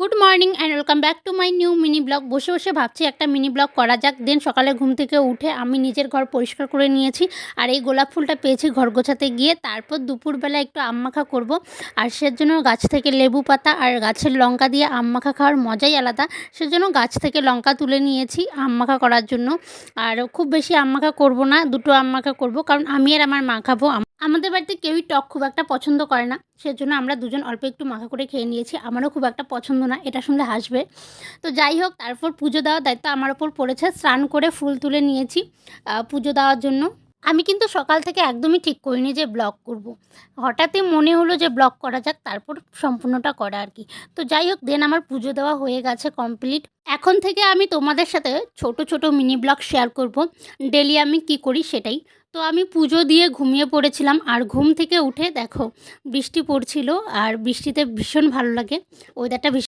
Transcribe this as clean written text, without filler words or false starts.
Good morning and welcome back to my new mini blog. বসে বসে ভাবছি একটা মিনি ব্লগ করা যাক। দেন সকালে ঘুম থেকে উঠে আমি নিজের ঘর পরিষ্কার করে নিয়েছি, আর এই গোলাপ ফুলটা পেয়েছি ঘর গোছাতে গিয়ে। তারপর দুপুরবেলা একটু আম মাখা করবো, আর সেজন্য গাছ থেকে লেবু পাতা আর গাছের লঙ্কা দিয়ে আম মাখা খাওয়ার মজাই আলাদা। সেজন্য গাছ থেকে লঙ্কা তুলে নিয়েছি আম মাখা করার জন্য। আর খুব বেশি আম মাখা করবো না, দুটো আম মাখা করবো, কারণ আমি আর আমার মা খাবো। আমাদের বাড়িতে কেউই টক খুব একটা পছন্দ করে না, সেজন্য আমরা দুজন অল্প একটু মাখা করে খেয়ে নিয়েছি। আমারও খুব একটা পছন্দ না, এটা শুনলে হাসবে। তো যাই হোক, তারপর পুজো দেওয়ার দায়িত্ব আমার ওপর পড়েছে। স্নান করে ফুল তুলে নিয়েছি পুজো দেওয়ার জন্য। আমি কিন্তু সকাল থেকে একদমই ঠিক করিনি যে ব্লগ করব। হঠাৎই মনে হলো যে ব্লগ করা যাক, তারপর সম্পূর্ণটা করা আর কি। তো যাই হোক, দেন আমার পুজো দেওয়া হয়ে গেছে কমপ্লিট। এখন থেকে আমি তোমাদের সাথে ছোট ছোট মিনি ব্লগ শেয়ার করব, ডেলি আমি কি করি সেটাই। তো আমি পুজো দিয়ে ঘুমিয়ে পড়েছিলাম, আর ঘুম থেকে উঠে দেখো বৃষ্টি পড়ছিল, আর বৃষ্টিতে ভীষণ ভালো লাগে, ওয়েদারটা